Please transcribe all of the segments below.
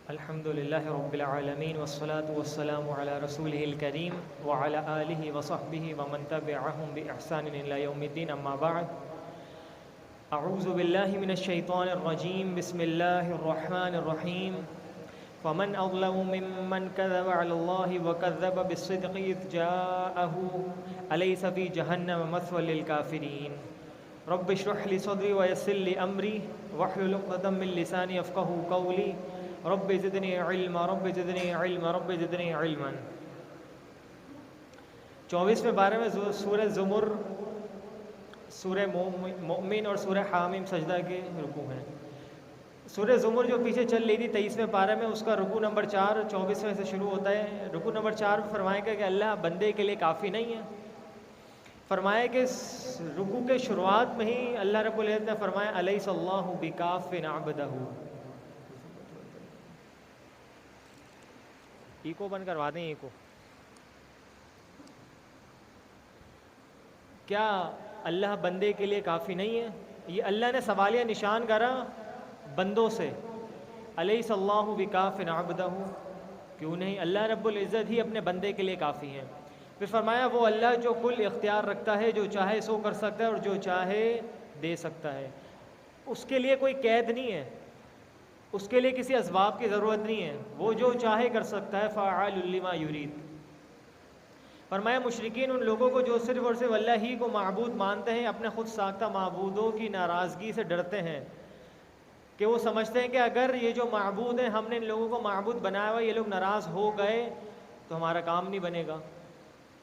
الحمد للہ رب العالمین والصلاة والسلام علی رسولہ الکریم وعلی آلہ وصحبہ ومن تبعہم بإحسان الی یوم الدین، اما بعد۔ اعوذ باللہ من الشیطان الرجیم، بسم اللہ الرحمن الرحیم۔ فمن اظلم ممن كذب على الله وكذب بالصدق اذ جاءه أليس في جهنم مثوى للكافرين رب اشرح لي صدري ويسر لي امری واحلل عقدة من لسانی يفقهوا قولی رب زدنی علما رب زدنی علما رب زدنی علما۔ 24ویں بارے میں سورہ زمر، سورہ مؤمن اور سورہ حامیم سجدہ کے رکوع ہیں۔ سورہ زمر جو پیچھے چل رہی تھی 23ویں پارے میں، اس کا رکوع نمبر 4 24ویں سے شروع ہوتا ہے۔ رکوع نمبر 4 فرمائے گا کہ اللہ بندے کے لیے کافی نہیں ہے۔ فرمایا کہ رکوع کے شروعات میں ہی اللہ رب العزت نے فرمایا الیس اللہ بکاف عبدہ۔ ایکو بند کروا دیں، ایکو۔ کیا اللہ بندے کے لیے کافی نہیں ہے؟ یہ اللہ نے سوالیہ نشان کرا بندوں سے، الیس اللہ بکاف عبدہ، کیوں نہیں؟ اللہ رب العزت ہی اپنے بندے کے لیے کافی ہیں۔ پھر فرمایا وہ اللہ جو کل اختیار رکھتا ہے، جو چاہے سو کر سکتا ہے اور جو چاہے دے سکتا ہے۔ اس کے لیے کوئی قید نہیں ہے، اس کے لیے کسی اسباب کی ضرورت نہیں ہے، وہ جو چاہے کر سکتا ہے، فعال لما یرید۔ فرمایا مشرکین ان لوگوں کو جو صرف اور صرف اللہ ہی کو معبود مانتے ہیں، اپنے خود ساختہ معبودوں کی ناراضگی سے ڈرتے ہیں، کہ وہ سمجھتے ہیں کہ اگر یہ جو معبود ہیں، ہم نے ان لوگوں کو معبود بنایا ہوا، یہ لوگ ناراض ہو گئے تو ہمارا کام نہیں بنے گا۔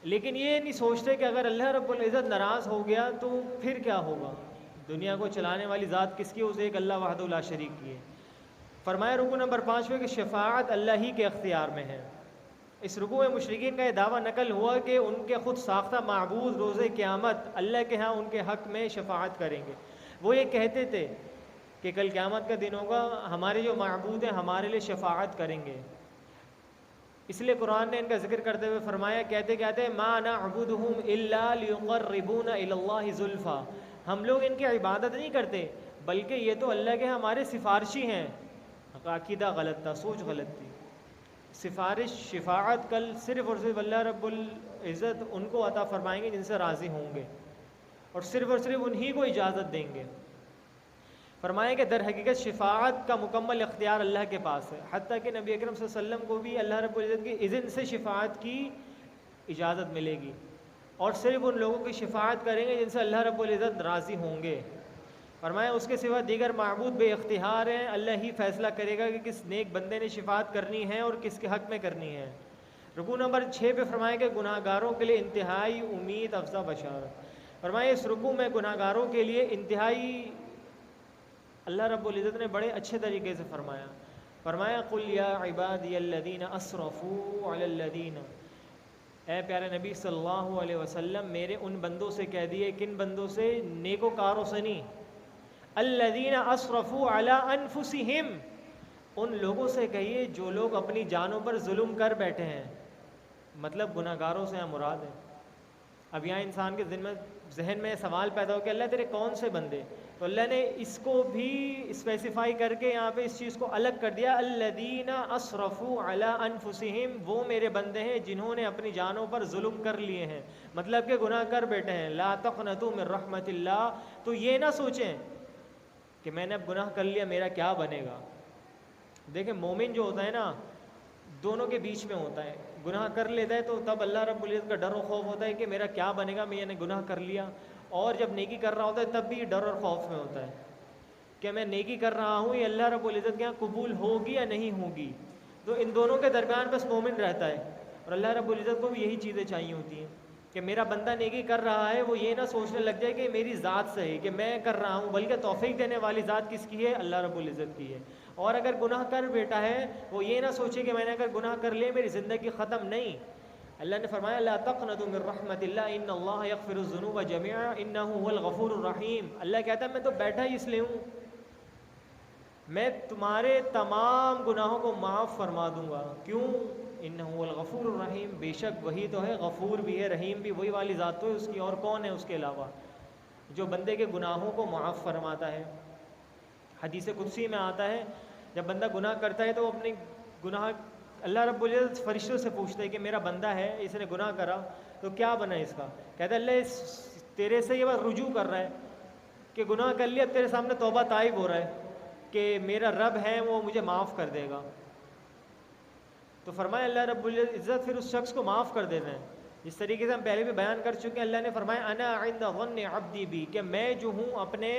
لیکن یہ نہیں سوچتے کہ اگر اللہ رب العزت ناراض ہو گیا تو پھر کیا ہوگا؟ دنیا کو چلانے والی ذات کس کی؟ اس ایک اللہ وحدہ لا شریک کی ہے۔ فرمایا رکوع نمبر 5 میں کہ شفاعت اللہ ہی کے اختیار میں ہے۔ اس رکوع میں مشرکین کا یہ دعویٰ نقل ہوا کہ ان کے خود ساختہ معبود روز قیامت اللہ کے ہاں ان کے حق میں شفاعت کریں گے۔ وہ یہ کہتے تھے کہ کل قیامت کا دن ہوگا، ہمارے جو معبود ہیں ہمارے لیے شفاعت کریں گے۔ اس لیے قرآن نے ان کا ذکر کرتے ہوئے فرمایا، کہتے ما نعبدہم الا لیقربونا الی اللہ زلفیٰ، ہم لوگ ان کی عبادت نہیں کرتے بلکہ یہ تو اللہ کے ہمارے سفارشی ہیں۔ عقیدہ غلط تھا، سوچ غلط تھی۔ سفارش، شفاعت کل صرف اور صرف اللہ رب العزت ان کو عطا فرمائیں گے جن سے راضی ہوں گے، اور صرف انہی کو اجازت دیں گے۔ فرمایا کہ در حقیقت شفاعت کا مکمل اختیار اللہ کے پاس ہے، حتیٰ کہ نبی اکرم صلی اللہ علیہ وسلم کو بھی اللہ رب العزت کی اذن سے شفاعت کی اجازت ملے گی، اور صرف ان لوگوں کی شفاعت کریں گے جن سے اللہ رب العزت راضی ہوں گے۔ فرمایا اس کے سوا دیگر معبود بے اختیار ہیں، اللہ ہی فیصلہ کرے گا کہ کس نیک بندے نے شفاعت کرنی ہے اور کس کے حق میں کرنی ہے۔ رکوع نمبر 6 پہ فرمایا کہ گناہ گاروں کے لیے انتہائی امید افزا بشارت۔ فرمایا اس رکوع میں گناہ گاروں کے لیے انتہائی اللہ رب العزت نے بڑے اچھے طریقے سے فرمایا قل یا عبادی الذین اسرفوا علی الذین، اے پیارے نبی صلی اللہ علیہ وسلم میرے ان بندوں سے کہہ دیے، کن بندوں سے؟ نیکوکاروں سے نہیں، الذین اسرفوا علی انفسہم، ان لوگوں سے کہیے جو لوگ اپنی جانوں پر ظلم کر بیٹھے ہیں، مطلب گناہ گاروں سے مراد ہے۔ اب یہاں انسان کے ذہن میں سوال پیدا ہو کہ اللہ تیرے کون سے بندے؟ تو اللہ نے اس کو بھی اسپیسیفائی کر کے یہاں پہ اس چیز کو الگ کر دیا، الذین اسرفوا علی انفسہم، وہ میرے بندے ہیں جنہوں نے اپنی جانوں پر ظلم کر لیے ہیں، مطلب کہ گناہ کر بیٹھے ہیں۔ لا تقنطوا من رحمت اللہ، تو یہ نہ سوچیں کہ میں نے اب گناہ کر لیا میرا کیا بنے گا۔ دیکھیں مومن جو ہوتا ہے نا، دونوں کے بیچ میں ہوتا ہے، گناہ کر لیتا ہے تو تب اللہ رب العزت کا ڈر و خوف ہوتا ہے کہ میرا کیا بنے گا، میں نے گناہ کر لیا، اور جب نیکی کر رہا ہوتا ہے تب بھی ڈر اور خوف میں ہوتا ہے کہ میں نیکی کر رہا ہوں، یہ اللہ رب العزت کے یہاں قبول ہوگی یا نہیں ہوگی۔ تو ان دونوں کے درمیان بس مومن رہتا ہے، اور اللہ رب العزت کو بھی یہی چیزیں چاہیے ہوتی ہیں کہ میرا بندہ نیکی کر رہا ہے، وہ یہ نہ سوچنے لگ جائے کہ میری ذات سے ہے کہ میں کر رہا ہوں، بلکہ توفیق دینے والی ذات کس کی ہے؟ اللہ رب العزت کی ہے۔ اور اگر گناہ کر بیٹا ہے، وہ یہ نہ سوچے کہ میں نے اگر گناہ کر لیا میری زندگی ختم، نہیں۔ اللہ نے فرمایا لا تقنطوا من رحمت اللہ ان اللہ یغفر الذنوب جميعا انہ هو الغفور الرحیم۔ اللہ کہتا ہے میں تو بیٹھا ہی اس لیے ہوں، میں تمہارے تمام گناہوں کو معاف فرما دوں گا۔ کیوں؟ انہ هو الغفور الرحیم، بے شک وہی تو ہے، غفور بھی ہے، رحیم بھی، وہی والی ذات تو ہے اس کی، اور کون ہے اس کے علاوہ جو بندے کے گناہوں کو معاف فرماتا ہے۔ حدیث قدسی میں آتا ہے جب بندہ گناہ کرتا ہے تو وہ اپنی گناہ اللہ رب العزت فرشتوں سے پوچھتے ہے کہ میرا بندہ ہے، اس نے گناہ کرا تو کیا بنا اس کا؟ کہتا ہے اللہ تیرے سے یہ بات رجوع کر رہا ہے کہ گناہ کر لیا، اب تیرے سامنے توبہ تائب ہو رہا ہے کہ میرا رب ہے وہ مجھے معاف کر دے گا. تو فرمایا اللہ رب العزت پھر اس شخص کو معاف کر دیتے ہیں. جس طریقے سے ہم پہلے بھی بیان کر چکے ہیں، اللہ نے فرمایا انا عند ظن عبدی بی، کہ میں جو ہوں اپنے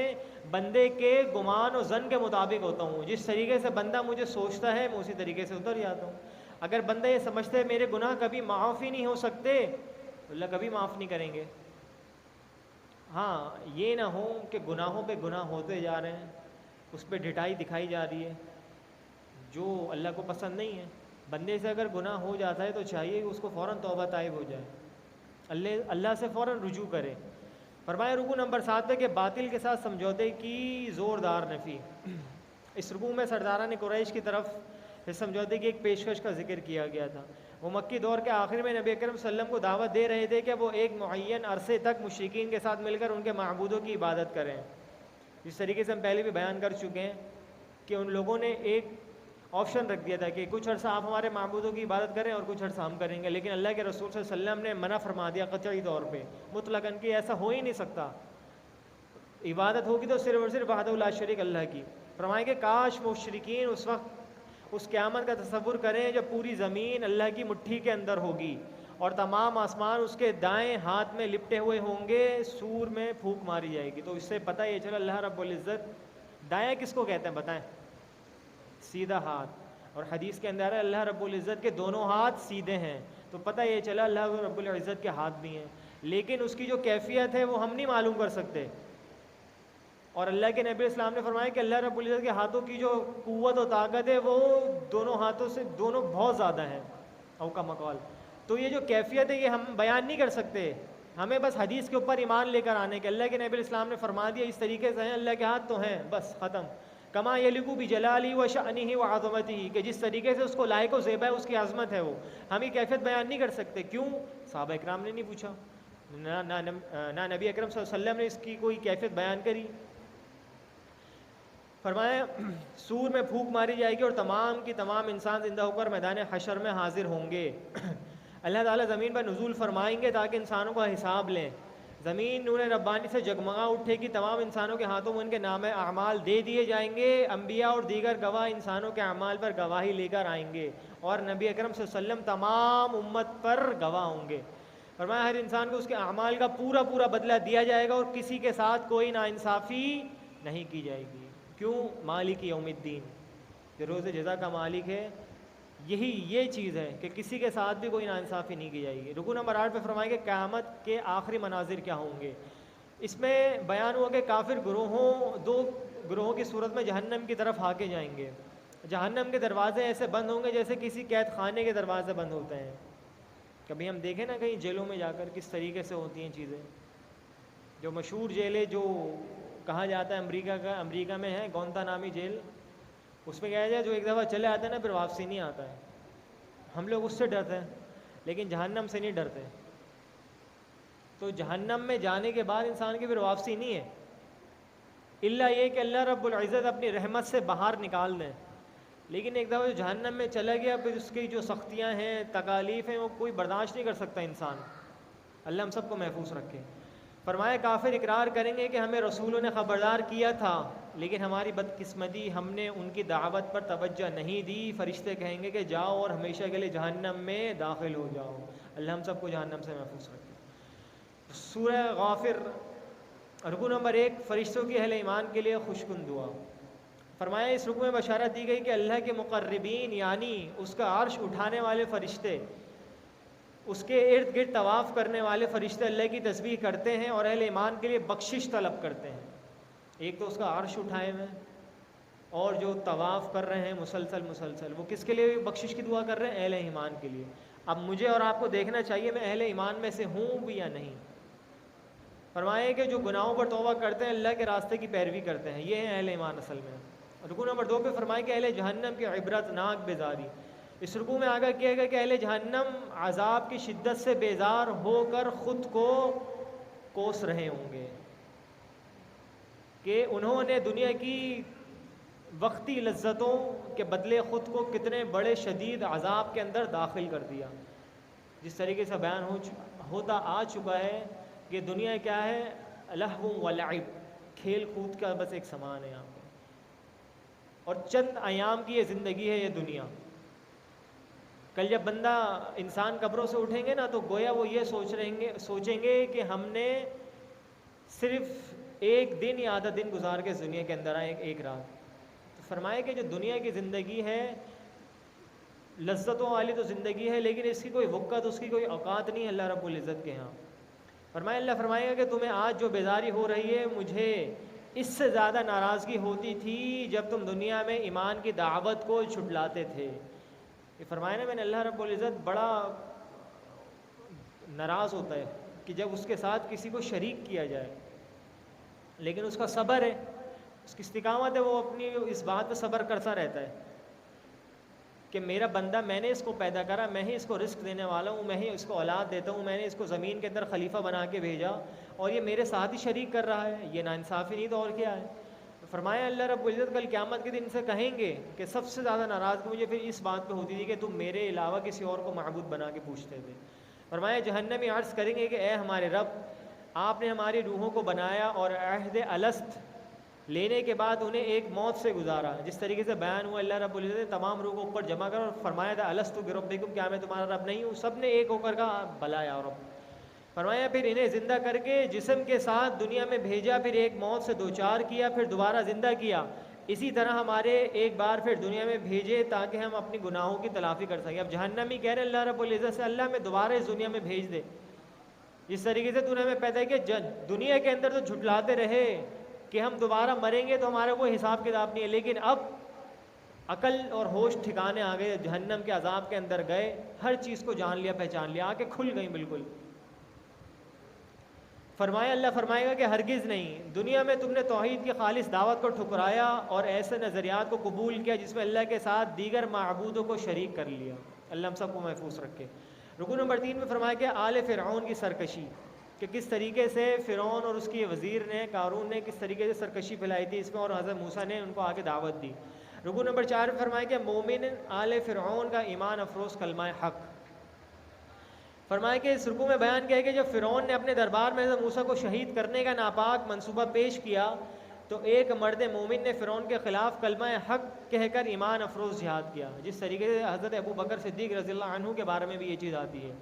بندے کے گمان و ظن کے مطابق ہوتا ہوں. جس طریقے سے بندہ مجھے سوچتا ہے میں اسی طریقے سے اتر جاتا ہوں. اگر بندہ یہ سمجھتا ہے میرے گناہ کبھی معاف ہی نہیں ہو سکتے تو اللہ کبھی معاف نہیں کریں گے. ہاں یہ نہ ہو کہ گناہوں پہ گناہ ہوتے جا رہے ہیں، اس پہ ڈٹائی دکھائی جا رہی ہے جو اللہ کو پسند نہیں ہے. بندے سے اگر گناہ ہو جاتا ہے تو چاہیے کہ اس کو فوراً توبہ طائب ہو جائے، اللہ سے فوراً رجوع کرے. فرمایا رکوع نمبر 7 ہے کہ باطل کے ساتھ سمجھوتے کی زوردار نفی. اس رکوع میں سرداران قریش کی طرف اس سمجھوتے کی ایک پیشکش کا ذکر کیا گیا تھا. وہ مکی دور کے آخر میں نبی اکرم صلی اللہ علیہ وسلم کو دعوت دے رہے تھے کہ وہ ایک معین عرصے تک مشرکین کے ساتھ مل کر ان کے معبودوں کی عبادت کریں. جس طریقے سے ہم پہلے بھی بیان کر چکے ہیں کہ ان لوگوں نے ایک آپشن رکھ دیا تھا کہ کچھ عرصہ آپ ہمارے معبودوں کی عبادت کریں اور کچھ عرصہ ہم کریں گے، لیکن اللہ کے رسول صلی اللہ علیہ وسلم نے منع فرما دیا قطعی طور پہ مطلقاً کہ ایسا ہو ہی نہیں سکتا. عبادت ہوگی تو صرف اور صرف وحدہ لا شریک اللہ کی. فرمائیں کہ کاش مشرکین اس وقت اس قیامت کا تصور کریں جب پوری زمین اللہ کی مٹھی کے اندر ہوگی اور تمام آسمان اس کے دائیں ہاتھ میں لپٹے ہوئے ہوں گے، سور میں پھونک ماری جائے گی. تو اس سے پتہ یہ چلا اللہ رب العزت دائیں کس کو کہتے ہیں بتائیں؟ سیدھا ہاتھ. اور حدیث کے اندر ہے اللہ رب العزت کے دونوں ہاتھ سیدھے ہیں. تو پتہ یہ چلا اللہ رب العزت کے ہاتھ بھی ہیں، لیکن اس کی جو کیفیت ہے وہ ہم نہیں معلوم کر سکتے. اور اللہ کے نبی اسلام نے فرمایا کہ اللہ رب العزت کے ہاتھوں کی جو قوت و طاقت ہے وہ دونوں ہاتھوں سے دونوں بہت زیادہ ہیں او کا مقال. تو یہ جو کیفیت ہے یہ ہم بیان نہیں کر سکتے، ہمیں بس حدیث کے اوپر ایمان لے کر آنے کے. اللہ کے نبی اسلام نے فرما دیا اس طریقے سے ہیں، اللہ کے ہاتھ تو ہیں بس ختم. کما یلقو بجلالی و شأنہ و عظمتہ، کہ جس طریقے سے اس کو لائق و زیبا ہے اس کی عظمت ہے وہ، ہم یہ کیفیت بیان نہیں کر سکتے. کیوں؟ صحابہ اکرام نے نہیں پوچھا، نہ نبی اکرم صلی اللہ علیہ وسلم نے اس کی کوئی کیفیت بیان کری. فرمایا سور میں پھونک ماری جائے گی اور تمام کی تمام انسان زندہ ہو کر میدان حشر میں حاضر ہوں گے. اللہ تعالیٰ زمین پر نزول فرمائیں گے تاکہ انسانوں کا حساب لیں. زمین نور ربانی سے جگمگا اٹھے گی، تمام انسانوں کے ہاتھوں میں ان کے نام اعمال دے دیے جائیں گے. انبیاء اور دیگر گواہ انسانوں کے اعمال پر گواہی لے کر آئیں گے اور نبی اکرم صلی اللہ علیہ وسلم تمام امت پر گواہ ہوں گے. فرمایا ہر انسان کو اس کے اعمال کا پورا پورا بدلہ دیا جائے گا اور کسی کے ساتھ کوئی ناانصافی نہیں کی جائے گی. کیوں؟ مالک یوم الدین، جو روز جزا کا مالک ہے، یہ چیز ہے کہ کسی کے ساتھ بھی کوئی ناانصافی نہیں کی جائے گی. رکوع نمبر 8 پہ فرمائے کہ قیامت کے آخری مناظر کیا ہوں گے. اس میں بیان ہوا کہ کافر دو گروہوں کی صورت میں جہنم کی طرف ہاکے جائیں گے. جہنم کے دروازے ایسے بند ہوں گے جیسے کسی قید خانے کے دروازے بند ہوتے ہیں. کبھی ہم دیکھیں نا کہیں جیلوں میں جا کر کس طریقے سے ہوتی ہیں چیزیں. جو مشہور جیلیں جو کہا جاتا ہے امریکہ میں ہے گوانتانامو جیل، اس میں کہا جائے جو ایک دفعہ چلے آتے ہیں نا پھر واپسی نہیں آتا ہے. ہم لوگ اس سے ڈرتے ہیں لیکن جہنم سے نہیں ڈرتے. تو جہنم میں جانے کے بعد انسان کی پھر واپسی نہیں ہے، الا یہ کہ اللہ رب العزت اپنی رحمت سے باہر نکال دیں. لیکن ایک دفعہ جو جہنم میں چلا گیا پھر اس کی جو سختیاں ہیں تکالیف ہیں وہ کوئی برداشت نہیں کر سکتا انسان. اللہ ہم سب کو محفوظ رکھے. فرمایا کافر اقرار کریں گے کہ ہمیں رسولوں نے خبردار کیا تھا لیکن ہماری بدقسمتی ہم نے ان کی دعوت پر توجہ نہیں دی. فرشتے کہیں گے کہ جاؤ اور ہمیشہ کے لیے جہنم میں داخل ہو جاؤ. اللہ ہم سب کو جہنم سے محفوظ رکھے. سورہ غافر رکوع نمبر 1 فرشتوں کی اہل ایمان کے لیے خوشگن دعا. فرمایا اس رکوع میں بشارت دی گئی کہ اللہ کے مقربین یعنی اس کا عرش اٹھانے والے فرشتے، اس کے ارد گرد طواف کرنے والے فرشتے اللہ کی تسبیح کرتے ہیں اور اہل ایمان کے لیے بخشش طلب کرتے ہیں. ایک تو اس کا عرش اٹھائے ہوئے اور جو طواف کر رہے ہیں مسلسل وہ کس کے لیے بخشش کی دعا کر رہے ہیں؟ اہل ایمان کے لیے. اب مجھے اور آپ کو دیکھنا چاہیے میں اہل ایمان میں سے ہوں بھی یا نہیں. فرمائے کہ جو گناہوں پر توبہ کرتے ہیں اللہ کے راستے کی پیروی کرتے ہیں، یہ ہیں اہل ایمان اصل میں. رکوع نمبر 2 پہ فرمائے کہ اہل جہنم کی عبرت ناک بیزاری. اس رکوع میں آگاہ کیا گیا کہ اہل جہنم عذاب کی شدت سے بیزار ہو کر خود کو کوس رہے ہوں گے کہ انہوں نے دنیا کی وقتی لذتوں کے بدلے خود کو کتنے بڑے شدید عذاب کے اندر داخل کر دیا. جس طریقے سے بیان ہوتا آ چکا ہے کہ دنیا کیا ہے؟ لہو و لعب، کھیل کود کا بس ایک سامان ہے یہاں پہ، اور چند ایام کی یہ زندگی ہے یہ دنیا. کل جب بندہ انسان قبروں سے اٹھیں گے نا تو گویا وہ یہ سوچیں گے کہ ہم نے صرف ایک دن یا آدھا دن گزار کے اس دنیا کے اندر آئے، ایک رات. تو فرمایا کہ جو دنیا کی زندگی ہے لذتوں والی تو زندگی ہے، لیکن اس کی کوئی وقت، اس کی کوئی اوقات نہیں ہے اللہ رب العزت کے ہاں. فرمایا اللہ فرمائے گا کہ تمہیں آج جو بیزاری ہو رہی ہے مجھے اس سے زیادہ ناراضگی ہوتی تھی جب تم دنیا میں ایمان کی دعوت کو چھٹلاتے تھے. یہ فرمایا نا میں نے، اللہ رب العزت بڑا ناراض ہوتا ہے کہ جب اس کے ساتھ کسی کو شریک کیا جائے، لیکن اس کا صبر ہے، اس کی استقامت ہے، وہ اپنی اس بات پہ صبر کرتا رہتا ہے کہ میرا بندہ، میں نے اس کو پیدا کرا، میں ہی اس کو رزق دینے والا ہوں، میں ہی اس کو اولاد دیتا ہوں، میں نے اس کو زمین کے اندر خلیفہ بنا کے بھیجا اور یہ میرے ساتھ ہی شریک کر رہا ہے. یہ ناانصافی نہیں تو اور کیا ہے؟ فرمایا اللہ رب العزت کل قیامت کے دن سے کہیں گے کہ سب سے زیادہ ناراضگی مجھے پھر اس بات پہ ہوتی تھی کہ تم میرے علاوہ کسی اور کو معبود بنا کے پوچھتے تھے. فرمایا جہنمی عرض کریں گے کہ اے ہمارے رب، آپ نے ہماری روحوں کو بنایا اور عہد الست لینے کے بعد انہیں ایک موت سے گزارا. جس طریقے سے بیان ہوا اللہ رب العزت نے تمام روح کو اوپر جمع کر اور فرمایا تھا الستو بربکم، کیا میں تمہارا رب نہیں ہوں؟ سب نے ایک ہو کر کہا بلا یا رب. فرمایا پھر انہیں زندہ کر کے جسم کے ساتھ دنیا میں بھیجا، پھر ایک موت سے دوچار کیا، پھر دوبارہ زندہ کیا. اسی طرح ہمارے ایک بار پھر دنیا میں بھیجے تاکہ ہم اپنی گناہوں کی تلافی کر سکیں. اب جہنمی کہہ رہے اللہ رب العزت سے اللہ میں دوبارہ اس دنیا میں بھیج دے. جس طریقے سے تو نے ہمیں پیدا کیا دنیا کے اندر تو جھٹلاتے رہے کہ ہم دوبارہ مریں گے تو ہمارا کوئی حساب کتاب نہیں ہے، لیکن اب عقل اور ہوش ٹھکانے آ گئے، جہنم کے عذاب کے اندر گئے، ہر چیز کو جان لیا، پہچان لیا، آنکھیں کھل گئیں بالکل. فرمایا اللہ فرمائے گا کہ ہرگز نہیں، دنیا میں تم نے توحید کی خالص دعوت کو ٹھکرایا اور ایسے نظریات کو قبول کیا جس میں اللہ کے ساتھ دیگر معبودوں کو شریک کر لیا. اللہ ہم سب کو محفوظ رکھے. رکوع نمبر 3 میں فرمایا کہ آل فرعون کی سرکشی، کہ کس طریقے سے فرعون اور اس کے وزیر نے، قارون نے کس طریقے سے سرکشی پھیلائی تھی اس میں، اور حضرت موسیٰ نے ان کو آگے دعوت دی. رکوع نمبر 4 میں فرمایا کہ مومن آل فرعون کا ایمان افروز کلمہ حق. فرمایا کہ اس رکوع میں بیان کیا ہے کہ جب فرعون نے اپنے دربار میں حضرت موسیٰ کو شہید کرنے کا ناپاک منصوبہ پیش کیا تو ایک مرد مومن نے فرعون کے خلاف کلمہ حق کہہ کر ایمان افروز جہاد کیا. جس طریقے سے حضرت ابو بکر صدیق رضی اللہ عنہ کے بارے میں بھی یہ چیز آتی ہے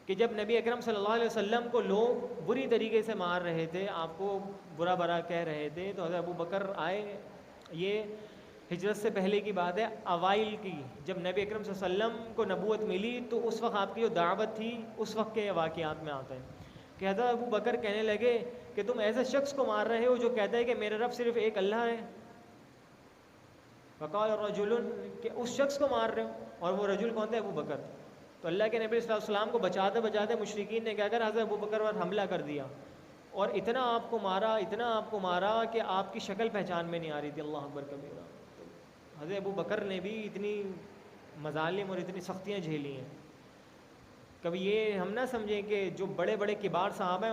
کہ جب نبی اکرم صلی اللہ علیہ وسلم کو لوگ بری طریقے سے مار رہے تھے، آپ کو برا برا کہہ رہے تھے، تو حضرت ابو بکر آئے. یہ ہجرت سے پہلے کی بات ہے، اوائل کی، جب نبی اکرم صلی اللہ علیہ وسلم کو نبوت ملی تو اس وقت آپ کی جو دعوت تھی اس وقت کے واقعات میں آتا ہے کہ حضرت ابو بکر کہنے لگے کہ تم ایسے شخص کو مار رہے ہو جو کہتا ہے کہ میرے رب صرف ایک اللہ ہے. وقال رجل، کہ اس شخص کو مار رہے ہو، اور وہ رجل کون تھے؟ ابو بکر. تو اللہ کے نبی صلی اللہ علیہ وسلم کو بچاتے بچاتے مشرکین نے کیا کر حضرت ابو بکر پر حملہ کر دیا اور اتنا آپ کو مارا، اتنا آپ کو مارا کہ آپ کی شکل پہچان میں نہیں آ رہی تھی. اللہ اکبر کبیرہ. حضرت ابو بکر نے بھی اتنی مظالم اور اتنی سختیاں جھیلی ہیں. کبھی یہ ہم نہ سمجھیں کہ جو بڑے بڑے کبار صحابہ ہیں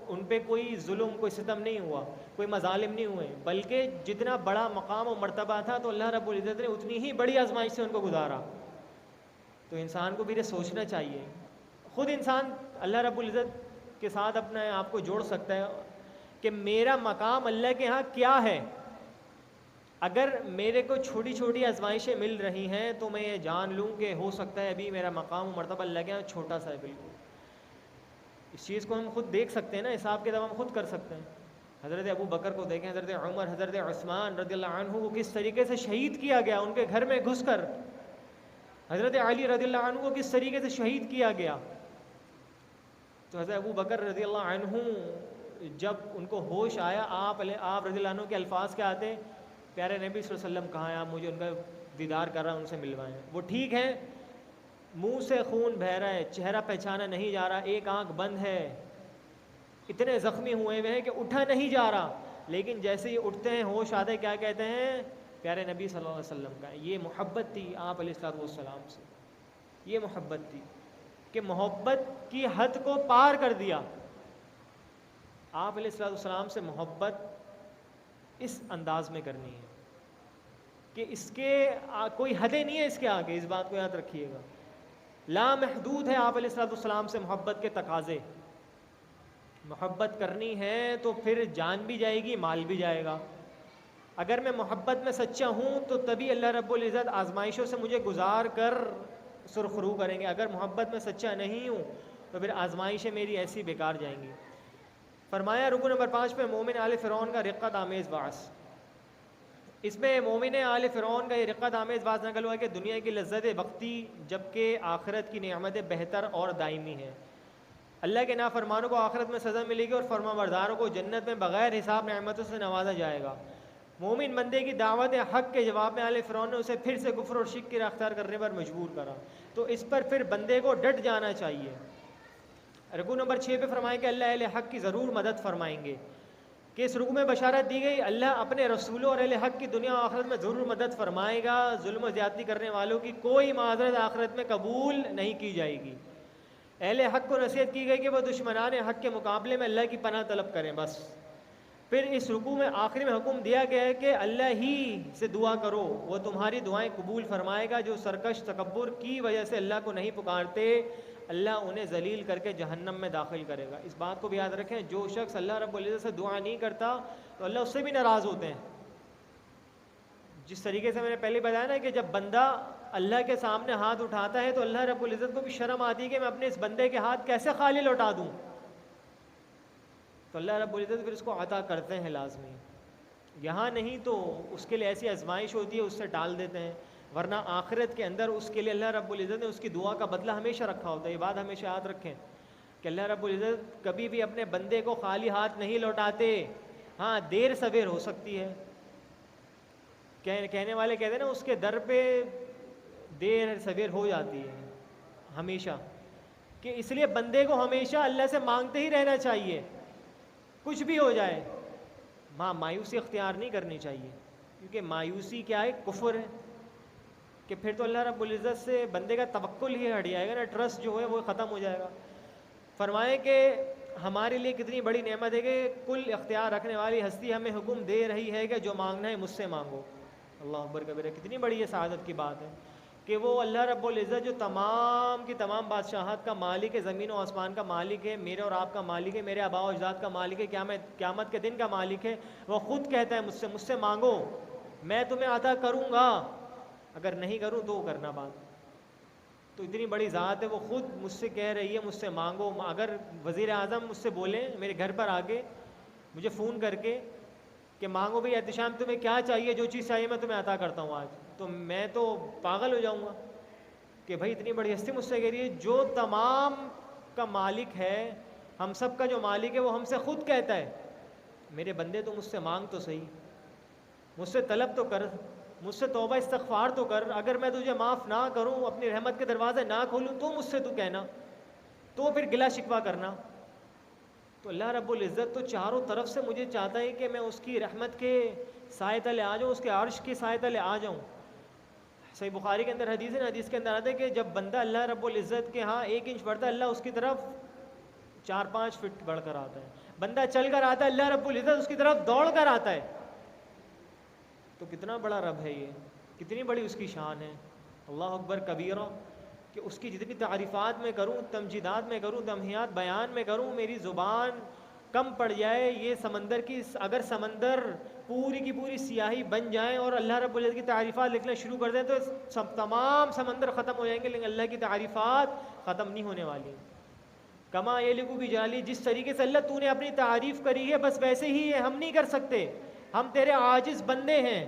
ان پہ کوئی ظلم، کوئی ستم نہیں ہوا، کوئی مظالم نہیں ہوئے، بلکہ جتنا بڑا مقام و مرتبہ تھا تو اللہ رب العزت نے اتنی ہی بڑی آزمائش سے ان کو گزارا. تو انسان کو بھی یہ سوچنا چاہیے. خود انسان اللہ رب العزت کے ساتھ اپنے آپ کو جوڑ سکتا ہے کہ میرا مقام اللہ کے ہاں کیا ہے. اگر میرے کو چھوٹی چھوٹی آزمائشیں مل رہی ہیں تو میں یہ جان لوں کہ ہو سکتا ہے ابھی میرا مقام و مرتبہ اللہ کے یہاں چھوٹا سا ہے بالکل. اس چیز کو ہم خود دیکھ سکتے ہیں نا، حساب کتاب ہم خود کر سکتے ہیں. حضرت ابو بکر کو دیکھیں، حضرت عمر، حضرت عثمان رضی اللہ عنہ کو کس طریقے سے شہید کیا گیا ان کے گھر میں گھس کر. حضرت علی رضی اللہ عنہ کو کس طریقے سے شہید کیا گیا. تو حضرت ابو بکر رضی اللہ عنہ جب ان کو ہوش آیا، آپ رضی اللہ عنہ کے الفاظ کیا آتے؟ پیارے نبی صلی اللہ علیہ وسلم کہاں ہیں؟ آپ مجھے ان کا دیدار کر رہا ہے، ان سے ملوائیں. وہ ٹھیک ہیں، منہ سے خون بہہ رہا ہے، چہرہ پہچانا نہیں جا رہا، ایک آنکھ بند ہے، اتنے زخمی ہوئے ہیں کہ اٹھا نہیں جا رہا، لیکن جیسے ہی اٹھتے ہیں ہوش آتے کیا کہتے ہیں؟ پیارے نبی صلی اللہ علیہ وسلم کا. یہ محبت تھی آپ علیہ الصلوۃ والسلام سے. یہ محبت تھی کہ محبت کی حد کو پار کر دیا. آپ علیہ الصلوۃ والسلام سے محبت اس انداز میں کرنی ہے. کہ اس کے کوئی حدیں نہیں ہے اس کے آگے، اس بات کو یاد رکھیے گا. لا محدود ہے آپ علیہ السلام سے محبت کے تقاضے. محبت کرنی ہے تو پھر جان بھی جائے گی، مال بھی جائے گا. اگر میں محبت میں سچا ہوں تو تبھی اللہ رب العزت آزمائشوں سے مجھے گزار کر سرخرو کریں گے. اگر محبت میں سچا نہیں ہوں تو پھر آزمائشیں میری ایسی بیکار جائیں گی. فرمایا رکو نمبر 5 پہ مومن آل فرعون کا رقت آمیز باعث. اس میں مومن آل فرعون کا یہ رقت آمیز باعث نقل ہوا کہ دنیا کی لذت وقتی جبکہ آخرت کی نعمتیں بہتر اور دائمی ہیں. اللہ کے نافرمانوں کو آخرت میں سزا ملے گی اور فرما برداروں کو جنت میں بغیر حساب نعمتوں سے نوازا جائے گا. مومن بندے کی دعوت حق کے جواب میں آل فرعون نے اسے پھر سے کفر اور شرک کی راہ اختیار کرنے پر مجبور کرا. تو اس پر پھر بندے کو ڈٹ جانا چاہیے. رکوع نمبر 6 پہ فرمائیں کہ اللہ اہل حق کی ضرور مدد فرمائیں گے. کہ اس رکوع میں بشارت دی گئی اللہ اپنے رسولوں اور اہل حق کی دنیا و آخرت میں ضرور مدد فرمائے گا. ظلم و زیادتی کرنے والوں کی کوئی معذرت آخرت میں قبول نہیں کی جائے گی. اہل حق کو نصیحت کی گئی کہ وہ دشمنان حق کے مقابلے میں اللہ کی پناہ طلب کریں بس. پھر اس رکوع میں آخری میں حکم دیا گیا ہے کہ اللہ ہی سے دعا کرو، وہ تمہاری دعائیں قبول فرمائے گا. جو سرکش تکبر کی وجہ سے اللہ کو نہیں پکارتے اللہ انہیں ذلیل کر کے جہنم میں داخل کرے گا. اس بات کو بھی یاد رکھیں، جو شخص اللہ رب العزت سے دعا نہیں کرتا تو اللہ اس سے بھی ناراض ہوتے ہیں. جس طریقے سے میں نے پہلے بتایا نا کہ جب بندہ اللہ کے سامنے ہاتھ اٹھاتا ہے تو اللہ رب العزت کو بھی شرم آتی ہے کہ میں اپنے اس بندے کے ہاتھ کیسے خالی لوٹا دوں. تو اللہ رب العزت پھر اس کو عطا کرتے ہیں لازمی. یہاں نہیں تو اس کے لیے ایسی آزمائش ہوتی ہے اس سے ٹال دیتے ہیں، ورنہ آخرت کے اندر اس کے لیے اللہ رب العزت نے اس کی دعا کا بدلہ ہمیشہ رکھا ہوتا ہے. یہ بات ہمیشہ یاد رکھیں کہ اللہ رب العزت کبھی بھی اپنے بندے کو خالی ہاتھ نہیں لوٹاتے. ہاں دیر سویر ہو سکتی ہے، کہنے والے کہتے ہیں نا اس کے در پہ دیر سویر ہو جاتی ہے ہمیشہ، کہ اس لیے بندے کو ہمیشہ اللہ سے مانگتے ہی رہنا چاہیے کچھ بھی ہو جائے. مایوسی اختیار نہیں کرنی چاہیے، کیونکہ مایوسی کیا ہے؟ کفر ہے. کہ پھر تو اللہ رب العزت سے بندے کا توکل ہی ہٹ جائے گا نا، ٹرسٹ جو ہے وہ ختم ہو جائے گا. فرمائیں کہ ہمارے لیے کتنی بڑی نعمت ہے کہ کل اختیار رکھنے والی ہستی ہمیں حکم دے رہی ہے کہ جو مانگنا ہے مجھ سے مانگو. اللہ اکبر کبیرہ. کتنی بڑی یہ سعادت کی بات ہے کہ وہ اللہ رب العزت جو تمام کی تمام بادشاہت کا مالک ہے، زمین و آسمان کا مالک ہے، میرے اور آپ کا مالک ہے، میرے آباء و اجداد کا مالک ہے، قیامت کے دن کا مالک ہے، وہ خود کہتا ہے مجھ سے مانگو میں تمہیں عطا کروں گا، اگر نہیں کروں تو کرنا بات. تو اتنی بڑی ذات ہے، وہ خود مجھ سے کہہ رہی ہے مجھ سے مانگو. اگر وزیر اعظم مجھ سے بولیں میرے گھر پر آ کے مجھے فون کر کے کہ مانگو بھائی احتشام تمہیں کیا چاہیے، جو چیز چاہیے میں تمہیں عطا کرتا ہوں آج، تو میں تو پاگل ہو جاؤں گا کہ بھائی اتنی بڑی ہستی مجھ سے کہہ رہی ہے. جو تمام کا مالک ہے، ہم سب کا جو مالک ہے وہ ہم سے خود کہتا ہے میرے بندے تو مجھ سے مانگ تو صحیح، مجھ سے طلب تو کر، مجھ سے توبہ استغفار تو کر. اگر میں تجھے معاف نہ کروں، اپنی رحمت کے دروازے نہ کھولوں تو مجھ سے تو کہنا، تو پھر گلا شکوہ کرنا. تو اللہ رب العزت تو چاروں طرف سے مجھے چاہتا ہے کہ میں اس کی رحمت کے سائے تلے آ جاؤں، اس کے عرش کے سائے تلے آ جاؤں. صحیح بخاری کے اندر حدیث ہے، حدیث کے اندر آتا ہے کہ جب بندہ اللہ رب العزت کے ہاں 1 انچ بڑھتا ہے اللہ اس کی طرف 4-5 فٹ بڑھ کر آتا ہے. بندہ چل کر آتا ہے اللہ رب العزت اس کی طرف دوڑ کر آتا ہے. تو کتنا بڑا رب ہے یہ، کتنی بڑی اس کی شان ہے. اللہ اکبر کبیرہ. کہ اس کی جتنی تعریفات میں کروں، تمجیدات میں کروں، تمہیات بیان میں کروں، میری زبان کم پڑ جائے. یہ سمندر کی اگر سمندر پوری کی پوری سیاہی بن جائیں اور اللہ رب العزت کی تعریفات لکھنا شروع کر دیں تو تمام سمندر ختم ہو جائیں گے، لیکن اللہ کی تعریفات ختم نہیں ہونے والی. کما یہ لکھو بھی جالی، جس طریقے سے اللہ تو نے اپنی تعریف کری ہے بس ویسے ہی ہے، ہم نہیں کر سکتے، ہم تیرے عاجز بندے ہیں.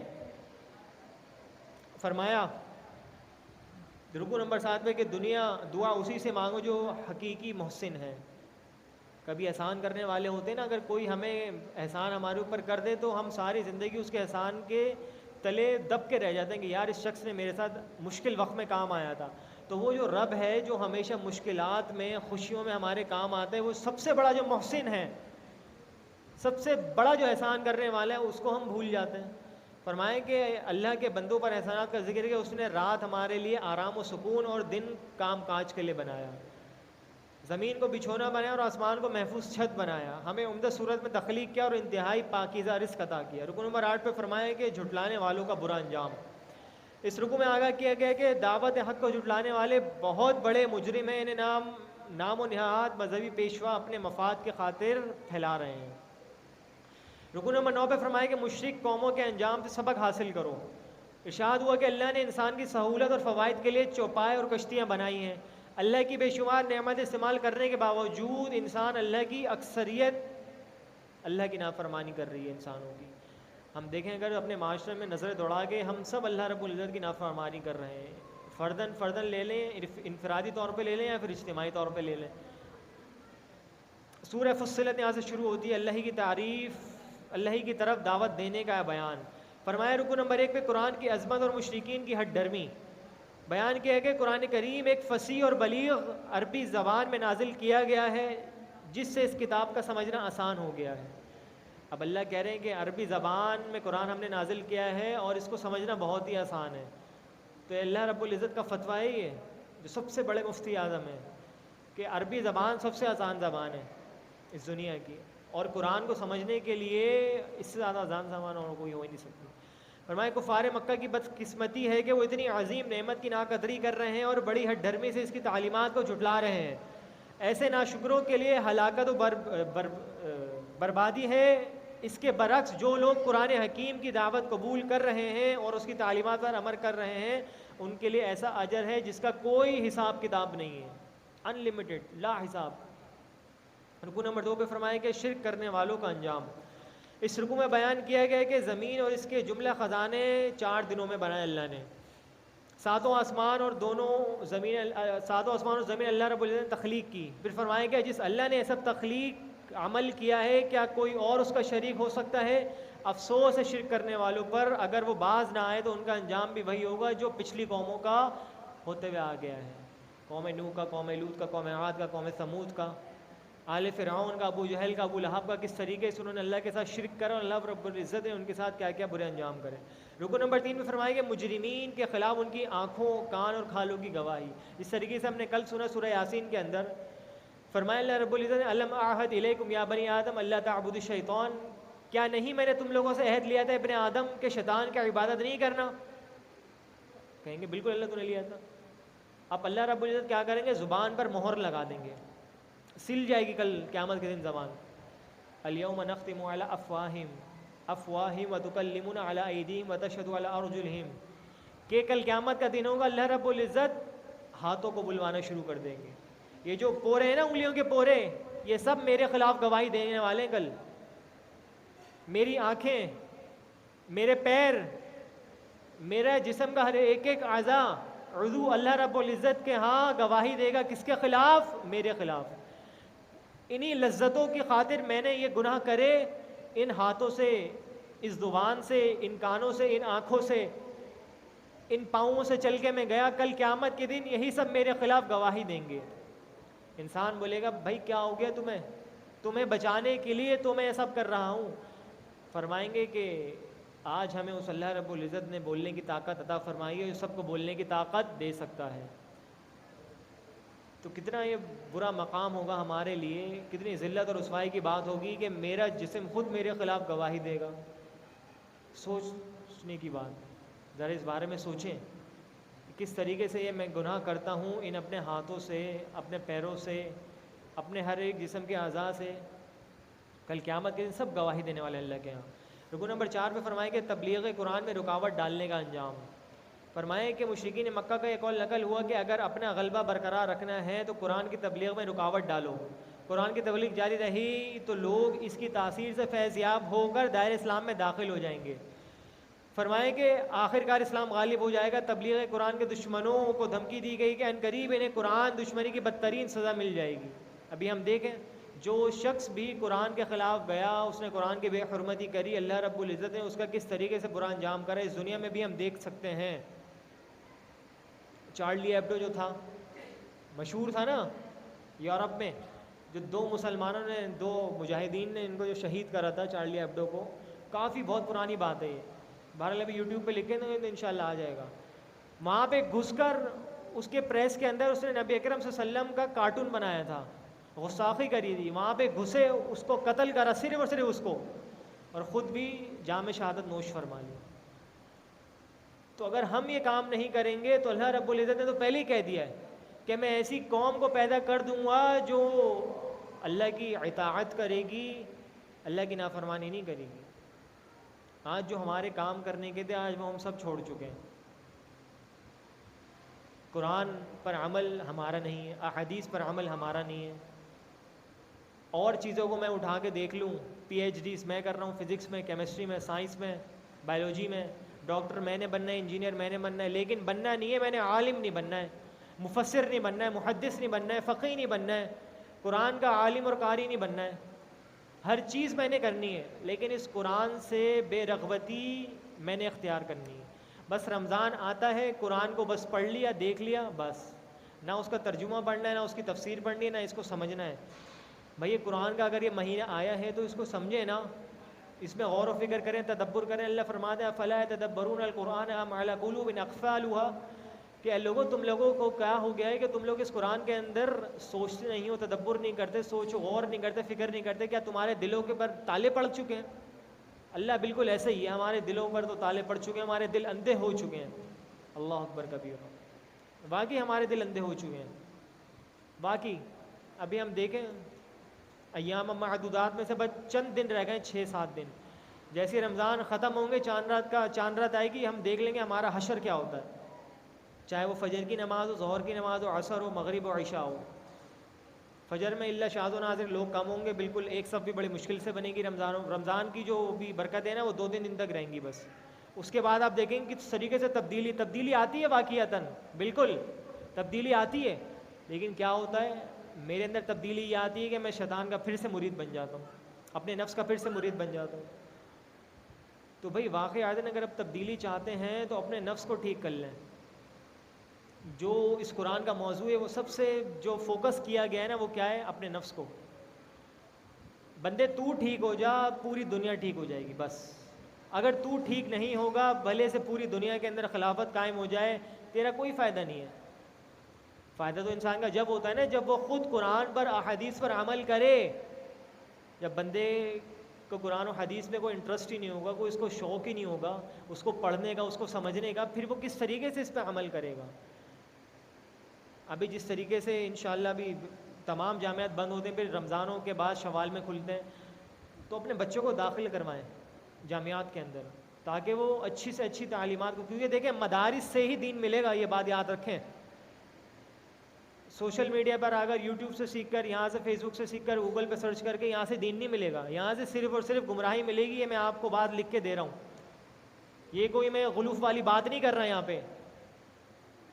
فرمایا رکوع نمبر 7 میں کہ دعا اسی سے مانگو جو حقیقی محسن ہے. کبھی احسان کرنے والے ہوتے ہیں نا، اگر کوئی ہمیں احسان ہمارے اوپر کر دے تو ہم ساری زندگی اس کے احسان کے تلے دب کے رہ جاتے ہیں کہ یار اس شخص نے میرے ساتھ مشکل وقت میں کام آیا تھا. تو وہ جو رب ہے جو ہمیشہ مشکلات میں خوشیوں میں ہمارے کام آتا ہے، وہ سب سے بڑا جو محسن ہے، سب سے بڑا جو احسان کرنے والا ہے، اس کو ہم بھول جاتے ہیں. فرمائیں کہ اللہ کے بندوں پر احسانات کا ذکر ہے کہ اس نے رات ہمارے لیے آرام و سکون اور دن کام کاج کے لیے بنایا، زمین کو بچھونا بنایا اور آسمان کو محفوظ چھت بنایا، ہمیں عمدہ صورت میں تخلیق کیا اور انتہائی پاکیزہ رزق عطا کیا. رکن نمبر 8 پہ فرمایا کہ جھٹلانے والوں کا برا انجام. اس رکوع میں آگاہ کیا گیا کہ دعوت حق کو جھٹلانے والے بہت بڑے مجرم ہیں، انہیں نام و نہاد مذہبی پیشوا اپنے مفاد کے خاطر پھیلا رہے ہیں۔ رکوع نمبر 9 پہ فرمایا کہ مشرک قوموں کے انجام سے سبق حاصل کرو۔ ارشاد ہوا کہ اللہ نے انسان کی سہولت اور فوائد کے لیے چوپائے اور کشتیاں بنائی ہیں۔ اللہ کی بے شمار نعمت استعمال کرنے کے باوجود انسان اللہ کی اکثریت اللہ کی نافرمانی کر رہی ہے انسانوں کی۔ ہم دیکھیں اگر اپنے معاشرے میں نظر دوڑا کے ہم سب اللہ رب العزت کی نافرمانی کر رہے ہیں، فردن لے لیں، انفرادی طور پہ لے لیں یا پھر اجتماعی طور پہ لے لیں۔ سورہ فصلت یہاں سے شروع ہوتی ہے، اللہ کی تعریف، اللہ کی طرف دعوت دینے کا بیان۔ فرمایا رکوع نمبر 1 پہ قرآن کی عظمت اور مشرکین کی ہٹ ڈرمی بیان کیا ہے کہ قرآن کریم ایک فصیح اور بلیغ عربی زبان میں نازل کیا گیا ہے جس سے اس کتاب کا سمجھنا آسان ہو گیا ہے۔ اب اللہ کہہ رہے ہیں کہ عربی زبان میں قرآن ہم نے نازل کیا ہے اور اس کو سمجھنا بہت ہی آسان ہے۔ تو اللہ رب العزت کا فتویٰ ہے یہ، جو سب سے بڑے مفتی اعظم ہیں، کہ عربی زبان سب سے آسان زبان ہے اس دنیا کی، اور قرآن کو سمجھنے کے لیے اس سے زیادہ آسان زبان اور کوئی ہو ہی نہیں سکتی۔ فرمایا کفار مکہ کی بدقسمتی ہے کہ وہ اتنی عظیم نعمت کی ناقدری کر رہے ہیں اور بڑی ہٹ دھرمی سے اس کی تعلیمات کو جھٹلا رہے ہیں۔ ایسے ناشکروں کے لیے ہلاکت و بربادی ہے۔ اس کے برعکس جو لوگ قرآن حکیم کی دعوت قبول کر رہے ہیں اور اس کی تعلیمات پر عمل کر رہے ہیں، ان کے لیے ایسا اجر ہے جس کا کوئی حساب کتاب نہیں ہے، ان لمیٹڈ، لا حساب۔ رکوع نمبر 2 پہ فرمایا کہ شرک کرنے والوں کا انجام۔ اس رکوع میں بیان کیا گیا کہ زمین اور اس کے جملہ خزانے 4 دنوں میں بنائے اللہ نے۔ ساتوں آسمان اور زمین اللہ رب العزت نے تخلیق کی۔ پھر فرمایا کہ جس اللہ نے سب تخلیق عمل کیا ہے، کیا کوئی اور اس کا شریک ہو سکتا ہے؟ افسوس ہے شرک کرنے والوں پر، اگر وہ باز نہ آئے تو ان کا انجام بھی وہی ہوگا جو پچھلی قوموں کا ہوتے ہوئے آ گیا ہے، قوم نوح کا، قوم لوط کا، قوم عاد کا، قوم ثمود کا، آل فرعون کا، ابو جہل کا، ابو لہب کا، کس طریقے سے انہوں نے اللہ کے ساتھ شرک کرا اور اللہ رب العزت نے ان کے ساتھ کیا کیا برے انجام کرے۔ رکوع نمبر 3 میں فرمایا کہ مجرمین کے خلاف ان کی آنکھوں، کان اور کھالوں کی گواہی۔ اس طریقے سے ہم نے کل سنا سورہ یاسین کے اندر، فرمایا اللہ رب العزت نے الم اعہد الیکم یا بنی آدم اللہ تعبدوا الشیطان، کیا نہیں میں نے تم لوگوں سے عہد لیا تھا ابن آدم کہ شیطان کی عبادت نہیں کرنا؟ کہیں گے بالکل اللہ تو نے لیا تھا۔ اب اللہ رب العزت کیا کریں گے؟ زبان پر مہر لگا دیں گے، سل جائے گی کل قیامت کے دن زبان۔ الیوم نختم علی افواہہم وتکلمنا علی ایدیہم وتشہد علی ارجلہم، کہ کل قیامت کا دن ہوگا، اللہ رب العزت ہاتھوں کو بلوانا شروع کر دیں گے۔ یہ جو پورے ہیں نا، انگلیوں کے پورے، یہ سب میرے خلاف گواہی دینے والے ہیں کل۔ میری آنکھیں، میرے پیر، میرا جسم کا ہر ایک عضو اللہ رب العزت کے ہاں گواہی دے گا، کس کے خلاف؟ میرے خلاف۔ انہی لذتوں کی خاطر میں نے یہ گناہ کرے، ان ہاتھوں سے، اس زبان سے، ان کانوں سے، ان آنکھوں سے، ان پاؤں سے چل کے میں گیا، کل قیامت کے دن یہی سب میرے خلاف گواہی دیں گے۔ انسان بولے گا بھائی کیا ہو گیا تمہیں بچانے کے لیے تو میں یہ سب کر رہا ہوں۔ فرمائیں گے کہ آج ہمیں اس اللہ رب العزت نے بولنے کی طاقت عطا فرمائی ہے جو سب کو بولنے کی طاقت دے سکتا ہے۔ تو کتنا یہ برا مقام ہوگا ہمارے لیے، کتنی ذلت اور رسوائی کی بات ہوگی کہ میرا جسم خود میرے خلاف گواہی دے گا۔ سوچنے کی بات، ذرا اس بارے میں سوچیں کس طریقے سے یہ میں گناہ کرتا ہوں، ان اپنے ہاتھوں سے، اپنے پیروں سے، اپنے ہر ایک جسم کے اعضاء سے، کل قیامت کے دن سب گواہی دینے والے اللہ کے ہاں۔ رکوع نمبر 4 پہ فرمائے کہ تبلیغ قرآن میں رکاوٹ ڈالنے کا انجام۔ فرمائے کہ مشرکین مکہ کا ایک قول نقل ہوا کہ اگر اپنا غلبہ برقرار رکھنا ہے تو قرآن کی تبلیغ میں رکاوٹ ڈالو۔ قرآن کی تبلیغ جاری رہی تو لوگ اس کی تاثیر سے فیض یاب ہو کر دائرہ اسلام میں داخل ہو جائیں گے۔ فرمائے کہ آخرکار اسلام غالب ہو جائے گا۔ تبلیغ قرآن کے دشمنوں کو دھمکی دی گئی کہ عنقریب انہیں قرآن دشمنی کی بدترین سزا مل جائے گی۔ ابھی ہم دیکھیں جو شخص بھی قرآن کے خلاف گیا، اس نے قرآن کی بے حرمتی کری، اللہ رب العزت نے اس کا کس طریقے سے برا انجام کرا اس دنیا میں بھی ہم دیکھ سکتے ہیں۔ چارلی ایبڈو جو تھا، مشہور تھا نا یورپ میں، جو 2 مسلمانوں نے، 2 مجاہدین نے ان کو جو شہید کرا تھا، چارلی ایبڈو کو، کافی بہت پرانی بات ہے یہ، بہرحال ابھی یوٹیوب پہ لکھیں تو انشاءاللہ آ جائے گا۔ وہاں پہ گھس کر اس کے پریس کے اندر اس نے نبی اکرم صلی اللہ علیہ وسلم کا کارٹون بنایا تھا، غستاخی کری تھی، وہاں پہ گھسے، اس کو قتل کرا، صرف اور صرف اس کو، اور خود بھی جام شہادت نوش فرما لی۔ تو اگر ہم یہ کام نہیں کریں گے تو اللہ رب العزت نے تو پہلے ہی کہہ دیا ہے کہ میں ایسی قوم کو پیدا کر دوں گا جو اللہ کی اطاعت کرے گی، اللہ کی نافرمانی نہیں کرے گی۔ آج جو ہمارے کام کرنے کے تھے آج وہ ہم سب چھوڑ چکے ہیں۔ قرآن پر عمل ہمارا نہیں ہے، احادیث پر عمل ہمارا نہیں ہے۔ اور چیزوں کو میں اٹھا کے دیکھ لوں، پی ایچ ڈیز میں کر رہا ہوں، فزکس میں، کیمسٹری میں، سائنس میں، بایولوجی میں، ڈاکٹر میں نے بننا ہے، انجینئر میں نے بننا ہے، لیکن بننا نہیں ہے، میں نے عالم نہیں بننا ہے، مفسر نہیں بننا ہے، محدث نہیں بننا ہے، فقیہ نہیں بننا ہے، قرآن کا عالم اور قاری نہیں بننا ہے۔ ہر چیز میں نے کرنی ہے، لیکن اس قرآن سے بے رغبتی میں نے اختیار کرنی ہے۔ بس رمضان آتا ہے، قرآن کو بس پڑھ لیا، دیکھ لیا، بس نہ اس کا ترجمہ پڑھنا ہے، نہ اس کی تفسیر پڑھنی ہے، نہ اس کو سمجھنا ہے۔ بھئی یہ قرآن کا اگر یہ مہینہ آیا ہے تو اس کو سمجھیں نا، اس میں غور و فکر کریں، تدبر کریں۔ اللہ فرماتا ہے فَلَا يَتَدَبَّرُونَ الْقُرْآنَ أَمْ عَلَىٰ قُلُوبٍ أَقْفَالُهَا، کہ لوگوں تم لوگوں کو کیا ہو گیا ہے کہ تم لوگ اس قرآن کے اندر سوچتے نہیں ہو، تدبر نہیں کرتے، سوچ غور نہیں کرتے، فکر نہیں کرتے، کیا تمہارے دلوں کے پر تالے پڑ چکے ہیں؟ اللہ بالکل ایسے ہی ہے، ہمارے دلوں پر تو تالے پڑ چکے ہیں، ہمارے دل اندھے ہو چکے ہیں۔ اللہ اکبر کبیرہ، واقعی ہمارے دل اندھے ہو چکے ہیں، واقعی۔ ابھی ہم دیکھیں ایام معدودات میں سے بس چند دن رہ گئے، 6-7 دن، جیسے رمضان ختم ہوں گے، چاند رات آئے گی، ہم دیکھ لیں گے ہمارا حشر کیا ہوتا ہے، چاہے وہ فجر کی نماز ہو، ظہر کی نماز ہو، عصر ہو، مغرب ہو، عشاء ہو۔ فجر میں اللہ شاذ و نادر لوگ کم ہوں گے، بالکل ایک صف بھی بڑی مشکل سے بنے گی۔ رمضان کی جو بھی برکتیں نا وہ 2 دن تک رہیں گی بس۔ اس کے بعد آپ دیکھیں گے کس طریقے سے تبدیلی آتی ہے، واقعتاً بالکل تبدیلی آتی ہے، لیکن کیا ہوتا ہے میرے اندر تبدیلی یہ آتی ہے کہ میں شیطان کا پھر سے مرید بن جاتا ہوں، اپنے نفس کا پھر سے مرید بن جاتا ہوں۔ تو بھئی واقعات اگر آپ تبدیلی چاہتے ہیں تو اپنے نفس کو ٹھیک کر لیں۔ جو اس قرآن کا موضوع ہے وہ سب سے جو فوکس کیا گیا ہے نا وہ کیا ہے، اپنے نفس کو۔ بندے تو ٹھیک ہو جا، پوری دنیا ٹھیک ہو جائے گی بس۔ اگر تو ٹھیک نہیں ہوگا، بھلے سے پوری دنیا کے اندر خلافت قائم ہو جائے، تیرا کوئی فائدہ نہیں ہے۔ فائدہ تو انسان کا جب ہوتا ہے نا جب وہ خود قرآن پر احادیث پر عمل کرے۔ جب بندے کو قرآن و حدیث میں کوئی انٹرسٹ ہی نہیں ہوگا، کوئی اس کو شوق ہی نہیں ہوگا اس کو پڑھنے کا، اس کو سمجھنے کا، پھر وہ کس طریقے سے اس پہ عمل کرے گا؟ ابھی جس طریقے سے انشاءاللہ بھی تمام جامعات بند ہوتے ہیں، پھر رمضانوں کے بعد شوال میں کھلتے ہیں، تو اپنے بچوں کو داخل کروائیں جامعات کے اندر، تاکہ وہ اچھی سے اچھی تعلیمات کو، کیونکہ دیکھیں مدارس سے ہی دین ملے گا، یہ بات یاد رکھیں۔ سوشل میڈیا پر اگر یوٹیوب سے سیکھ کر، یہاں سے فیس بک سے سیکھ کر، گوگل پہ سرچ کر کے یہاں سے دین نہیں ملے گا، یہاں سے صرف اور صرف گمراہی ملے گی۔ یہ میں آپ کو بات لکھ کے دے رہا ہوں، یہ کوئی میں غلوف والی بات نہیں کر رہا یہاں پہ۔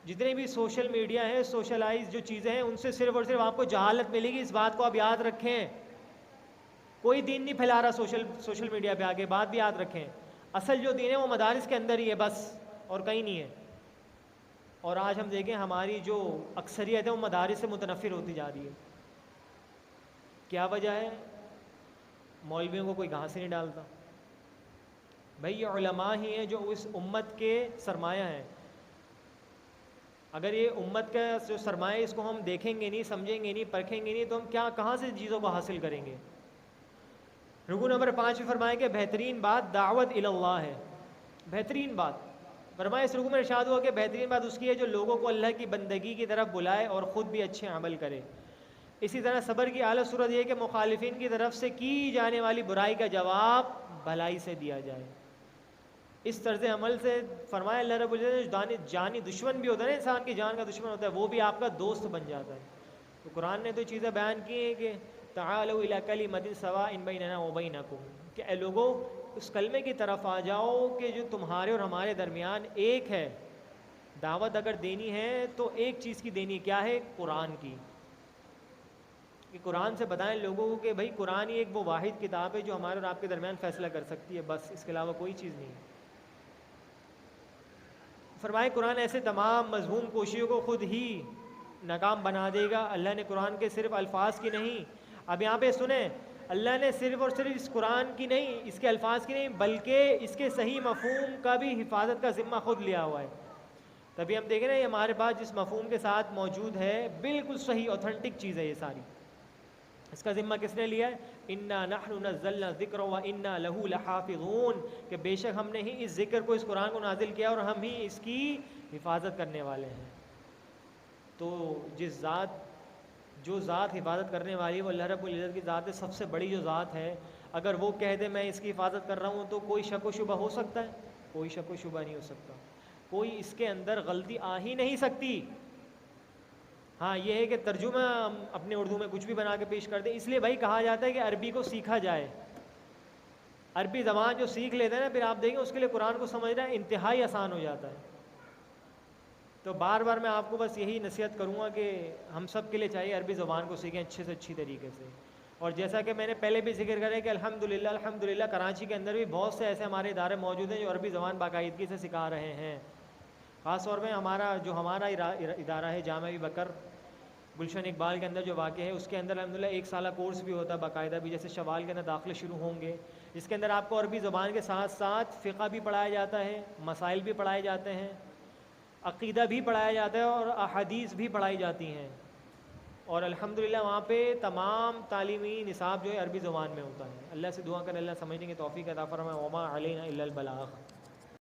جتنے بھی سوشل میڈیا ہے، سوشلائز جو چیزیں ہیں، ان سے صرف اور صرف آپ کو جہالت ملے گی، اس بات کو آپ یاد رکھیں۔ کوئی دین نہیں پھیلا رہا سوشل میڈیا پہ آگے، بات بھی یاد رکھیں۔ اصل جو دین ہے وہ مدارس کے اندر ہی ہے بس، اور کہیں نہیں ہے۔ اور آج ہم دیکھیں ہماری جو اکثریت ہے وہ مدارس سے متنفر ہوتی جا رہی ہے۔ کیا وجہ ہے؟ مولویوں کو کوئی گھاس سے نہیں ڈالتا۔ بھئی یہ علماء ہی ہیں جو اس امت کے سرمایہ ہیں۔ اگر یہ امت کا جو سرمایہ اس کو ہم دیکھیں گے نہیں، سمجھیں گے نہیں، پرکھیں گے نہیں، تو ہم کہاں سے چیزوں کو حاصل کریں گے؟ رکوع نمبر 5 میں فرمایا کہ بہترین بات دعوت الی اللہ ہے۔ بہترین بات فرمایا، اس رکوع میں ارشاد ہوا کہ بہترین بات اس کی ہے جو لوگوں کو اللہ کی بندگی کی طرف بلائے اور خود بھی اچھے عمل کرے۔ اسی طرح صبر کی اعلیٰ صورت یہ ہے کہ مخالفین کی طرف سے کی جانے والی برائی کا جواب بھلائی سے دیا جائے۔ اس طرز عمل سے فرمایا اللہ رب العزت جانی دشمن بھی ہوتا ہے نا، انسان کی جان کا دشمن ہوتا ہے، وہ بھی آپ کا دوست بن جاتا ہے۔ تو قرآن نے تو چیزیں بیان کی ہیں کہ تعالوا الی کلمۃ سواء بیننا وبینکم، کہ اے لوگوں اس کلمے کی طرف آ جاؤ کہ جو تمہارے اور ہمارے درمیان ایک ہے۔ دعوت اگر دینی ہے تو ایک چیز کی دینی، کیا ہے؟ قرآن کی، کہ قرآن سے بتائیں لوگوں کو کہ بھائی قرآن ہی ایک وہ واحد کتاب ہے جو ہمارے اور آپ کے درمیان فیصلہ کر سکتی ہے، بس اس کے علاوہ کوئی چیز نہیں ہے۔ فرمائے قرآن ایسے تمام مذموم کوششوں کو خود ہی ناکام بنا دے گا۔ اللہ نے قرآن کے صرف الفاظ کی نہیں، اب یہاں پہ سنیں، اللہ نے صرف اور صرف اس قرآن کی نہیں، اس کے الفاظ کی نہیں، بلکہ اس کے صحیح مفہوم کا بھی حفاظت کا ذمہ خود لیا ہوا ہے۔ تبھی ہم دیکھیں نا یہ ہمارے پاس جس مفہوم کے ساتھ موجود ہے بالکل صحیح اوتھنٹک چیز ہے یہ ساری، اس کا ذمہ کس نے لیا ہے؟ انا نحن نزلنا الذکر و انا لہ لحافظون، کہ بے شک ہم نے ہی اس ذکر کو، اس قرآن کو نازل کیا اور ہم ہی اس کی حفاظت کرنے والے ہیں۔ تو جو ذات حفاظت کرنے والی ہے وہ اللہ رب العزت کی ذات ہے، سب سے بڑی جو ذات ہے، اگر وہ کہہ دے میں اس کی حفاظت کر رہا ہوں تو کوئی شک و شبہ ہو سکتا ہے؟ کوئی شک و شبہ نہیں ہو سکتا، کوئی اس کے اندر غلطی آ ہی نہیں سکتی۔ ہاں یہ ہے کہ ترجمہ ہم اپنے اردو میں کچھ بھی بنا کے پیش کر دیں، اس لیے بھائی کہا جاتا ہے کہ عربی کو سیکھا جائے۔ عربی زبان جو سیکھ لیتے ہیں نا، پھر آپ دیکھیں اس کے لیے قرآن کو سمجھنا انتہائی آسان ہو جاتا ہے۔ تو بار بار میں آپ کو بس یہی نصیحت کروں گا کہ ہم سب کے لیے چاہیے عربی زبان کو سیکھیں اچھے سے اچھی طریقے سے۔ اور جیسا کہ میں نے پہلے بھی ذکر کرا ہے کہ الحمدللہ کراچی کے اندر بھی بہت سے ایسے ہمارے ادارے موجود ہیں جو عربی زبان باقاعدگی سے سکھا رہے ہیں۔ خاص طور پہ ہمارا ادارہ ہے جامعہ ابی بکر گلشن اقبال کے اندر جو واقع ہے، اس کے اندر الحمدللہ 1 سالہ کورس بھی ہوتا ہے باقاعدہ بھی، جیسے شوال کے اندر داخلے شروع ہوں گے، جس کے اندر آپ کو عربی زبان کے ساتھ ساتھ فقہ بھی پڑھایا جاتا ہے، مسائل بھی پڑھائے جاتے ہیں، عقیدہ بھی پڑھایا جاتا ہے اور احادیث بھی پڑھائی جاتی ہیں، اور الحمدللہ وہاں پہ تمام تعلیمی نصاب جو ہے عربی زبان میں ہوتا ہے۔ اللہ سے دعا کریں اللہ سمجھنے کی توفیق عطا فرمائے۔ وما علینا الا البلاغ۔